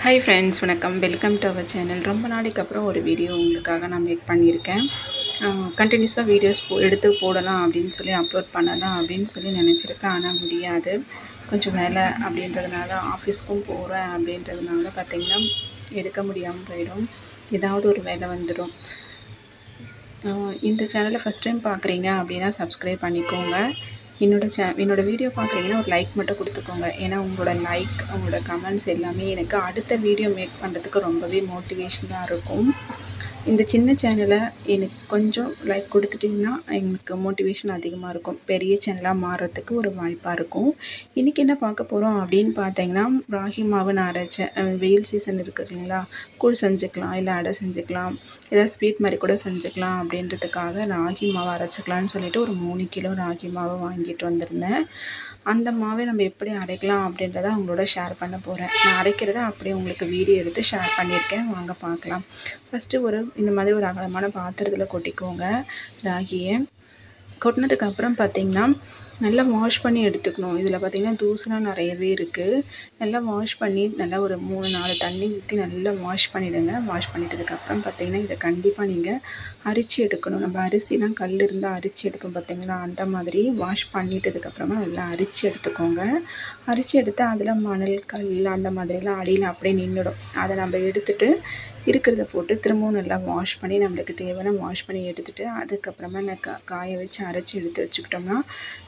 Hi friends, வணக்கம். Welcome to our channel. ரொம்ப நாளைக்கு அப்புறம் ஒரு வீடியோ உங்களுக்காக நான் மேக் பண்ணியிருக்கேன். கண்டினியூஸாக வீடியோஸ் எடுத்து போடலாம் அப்படின்னு சொல்லி அப்லோட் பண்ணலாம் அப்படின்னு சொல்லி நினச்சிருப்பேன். ஆனால் முடியாது. கொஞ்சம் வேலை அப்படின்றதுனால ஆஃபீஸ்க்கும் போகிறேன் அப்படின்றதுனால பார்த்திங்கன்னா எடுக்க முடியாமல் போயிடும். ஏதாவது ஒரு வேலை வந்துடும். இந்த சேனலை ஃபஸ்ட் டைம் பார்க்குறீங்க அப்படின்னா சப்ஸ்கிரைப் பண்ணிக்கோங்க. என்னோட வீடியோ பார்க்குறீங்கன்னா ஒரு லைக் மட்டும் கொடுத்துக்கோங்க. ஏன்னா உங்களோட லைக், உங்களோட கமெண்ட்ஸ் எல்லாமே எனக்கு அடுத்த வீடியோ மேக் பண்ணுறதுக்கு ரொம்பவே மோட்டிவேஷனாக இருக்கும். இந்த சின்ன சேனலை எனக்கு கொஞ்சம் லைக் கொடுத்துட்டிங்கன்னா எனக்கு மோட்டிவேஷன் அதிகமாக இருக்கும். பெரிய சேனலாக மாறுறதுக்கு ஒரு வாய்ப்பாக இருக்கும். இன்றைக்கி என்ன பார்க்க போகிறோம் அப்படின்னு பார்த்தீங்கன்னா, ராகி மாவு நான் அரைச்சேன். வெயில் சீசன் இருக்குது இல்லைங்களா, கூழ் செஞ்சுக்கலாம், இல்லை அடை செஞ்சுக்கலாம், ஏதாவது ஸ்வீட் மாதிரி கூட செஞ்சுக்கலாம் அப்படின்றதுக்காக ராகி மாவு அரைச்சிக்கலான்னு சொல்லிவிட்டு ஒரு 3 கிலோ ராகி மாவு வாங்கிட்டு வந்திருந்தேன். அந்த மாவை நம்ம எப்படி அரைக்கலாம் அப்படின்றத அவங்களோட ஷேர் பண்ண போகிறேன். நான் அரைக்கிறத அப்படியே உங்களுக்கு வீடியோ எடுத்து ஷேர் பண்ணியிருக்கேன். வாங்க பார்க்கலாம். ஃபஸ்ட்டு இந்த மாதிரி ஒரு அகலமான பாத்திரத்தில் கொட்டிக்கோங்க ராகியை. கொட்டினதுக்கப்புறம் பார்த்திங்கன்னா நல்லா வாஷ் பண்ணி எடுத்துக்கணும். இதில் பார்த்திங்கன்னா தூசுலாம் நிறையவே இருக்குது. நல்லா வாஷ் பண்ணி நல்லா ஒரு 3-4 தண்ணி ஊற்றி நல்லா வாஷ் பண்ணிவிடுங்க. வாஷ் பண்ணிட்டதுக்கப்புறம் பார்த்திங்கன்னா இதை கண்டிப்பாக நீங்கள் அரிச்சு எடுக்கணும். நம்ம அரிசிலாம் கல் இருந்தால் அரிச்சு எடுப்போம் பார்த்திங்களா, அந்த மாதிரி வாஷ் பண்ணிட்டதுக்கப்புறமா நல்லா அரிச்சு எடுத்துக்கோங்க. அரிச்சு எடுத்து அதில் மணல், கல் அந்த மாதிரிலாம் அடியில் அப்படியே நின்றுடும். அதை நம்ம எடுத்துகிட்டு இருக்கிறத போட்டு திரும்பவும் நல்லா வாஷ் பண்ணி நம்மளுக்கு தேவையான வாஷ் பண்ணி எடுத்துகிட்டு அதுக்கப்புறமா காய வச்சு அரைச்சி எடுத்து வச்சுக்கிட்டோம்னா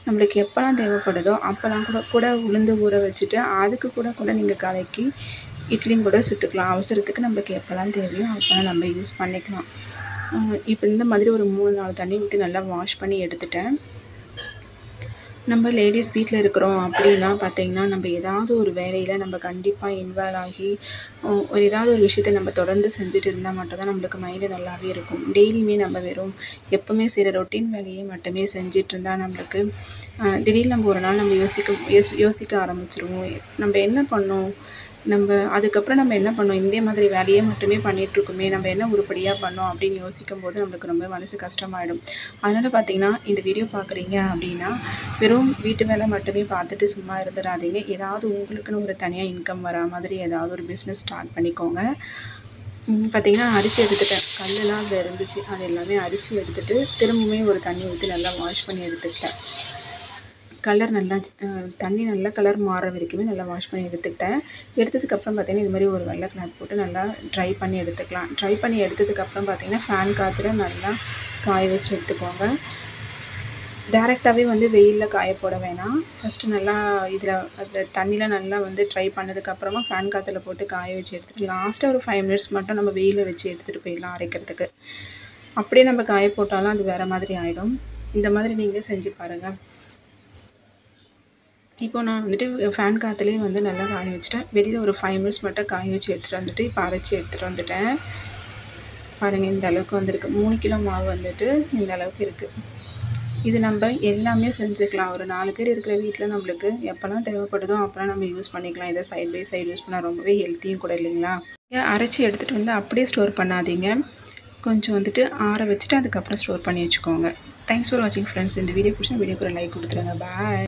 நம்மளுக்கு எப்போல்லாம் தேவைப்படுதோ அப்போல்லாம் கூட உளுந்து ஊற வச்சுட்டு அதுக்கு கூட நீங்கள் கலக்கி இட்லியும் கூட சுட்டுக்கலாம். அவசரத்துக்கு நம்மளுக்கு எப்போல்லாம் தேவையோ அப்போல்லாம் நம்ம யூஸ் பண்ணிக்கலாம். இப்போ இந்த மாதிரி ஒரு 3-4 தண்ணி ஊற்றி நல்லா வாஷ் பண்ணி எடுத்துட்டேன். நம்ம லேடிஸ் வீட்டில் இருக்கிறோம் அப்படின்னா பார்த்திங்கன்னா நம்ம ஏதாவது ஒரு வேலையில் நம்ம கண்டிப்பாக இன்வால்வ் ஆகி ஏதாவது ஒரு விஷயத்தை நம்ம தொடர்ந்து செஞ்சுட்டு இருந்தால் மட்டும்தான் நம்மளுக்கு மைண்டு நல்லாவே இருக்கும். டெய்லியுமே நம்ம வெறும் எப்போவுமே செய்கிற ரொட்டீன் வேலையை மட்டுமே செஞ்சிட்டு இருந்தால் நம்மளுக்கு திடீர்னு நம்ம ஒரு நாள் நம்ம யோசிக்க ஆரம்பிச்சிருவோம். நம்ம என்ன பண்ணோம், அதுக்கப்புறம் நம்ம என்ன பண்ணோம், இதே மாதிரி வேலையே மட்டுமே பண்ணிகிட்ருக்கோமே, நம்ம என்ன உருப்படியாக பண்ணோம் அப்படின்னு யோசிக்கும் போது நம்மளுக்கு ரொம்ப மனசு கஷ்டமாயிடும். அதனால் பார்த்திங்கன்னா இந்த வீடியோ பார்க்குறீங்க அப்படின்னா வெறும் வீட்டு வேலை மட்டுமே பார்த்துட்டு சும்மா இருந்துடாதீங்க. ஏதாவது உங்களுக்குன்னு ஒரு தனியாக இன்கம் வரா மாதிரி ஏதாவது ஒரு பிஸ்னஸ் ஸ்டார்ட் பண்ணிக்கோங்க. பார்த்திங்கன்னா அரிசி எடுத்துட்டேன். கல்லெலாம் அதில் இருந்துச்சு, அது எல்லாமே அரிசி எடுத்துகிட்டு திரும்பவுமே ஒரு தண்ணி ஊற்றி நல்லா வாஷ் பண்ணி எடுத்துக்கிட்டேன். தண்ணி நல்லா கலர் மாறுற வரைக்குமே நல்லா வாஷ் பண்ணி எடுத்துக்கிட்டேன். எடுத்ததுக்கப்புறம் பார்த்திங்கன்னா இது மாதிரி ஒரு வெள்ளை கிளாத் போட்டு நல்லா ட்ரை பண்ணி எடுத்துக்கலாம். ட்ரை பண்ணி எடுத்ததுக்கப்புறம் பார்த்திங்கன்னா ஃபேன் காற்றுல நல்லா காய வச்சு எடுத்துக்கோங்க. டேரெக்டாகவே வெயிலில் காய போட வேணாம். ஃபஸ்ட்டு நல்லா அதில் தண்ணியில் நல்லா ட்ரை பண்ணதுக்கப்புறமா ஃபேன் காற்றுல போட்டு காய வச்சு எடுத்துகிட்டு லாஸ்ட்டாக ஒரு 5 மினிட்ஸ் மட்டும் நம்ம வெயிலில் வச்சு எடுத்துகிட்டு போயிடலாம் அரைக்கிறதுக்கு. அப்படியே நம்ம காய போட்டாலும் அது வேறு மாதிரி ஆகிடும். இந்த மாதிரி நீங்கள் செஞ்சு பாருங்கள். இப்போ நான் ஃபேன் காற்றுலேயே நல்லா காய வச்சுட்டேன். வெளியில் ஒரு 5 மினிட்ஸ் மட்டும் காய வச்சு எடுத்துகிட்டு இப்போ அரைச்சி எடுத்துகிட்டு வந்துட்டேன். பாருங்கள் இந்த அளவுக்கு வந்திருக்கு. 3 கிலோ மாவு இந்த அளவுக்கு இருக்குது. இது நம்ம எல்லாமே செஞ்சுக்கலாம். ஒரு 4 பேர் இருக்கிற வீட்டில் நம்மளுக்கு எப்போல்லாம் தேவைப்படுதோ அப்போல்லாம் நம்ம யூஸ் பண்ணிக்கலாம். இதை சைட் பை சைடு யூஸ் பண்ணால் ரொம்பவே ஹெல்த்தியும் கூட இல்லைங்களா. அரைச்சி எடுத்துகிட்டு அப்படியே ஸ்டோர் பண்ணாதீங்க. கொஞ்சம் ஆற வச்சுட்டு அதுக்கப்புறம் ஸ்டோர் பண்ணி வச்சுக்கோங்க. தேங்க்ஸ் ஃபார் வாட்சிங் ஃப்ரெண்ட்ஸ். இந்த வீடியோ பிடிச்சா வீடியோக்கு ஒரு லைக் கொடுத்துருங்க. பாய்.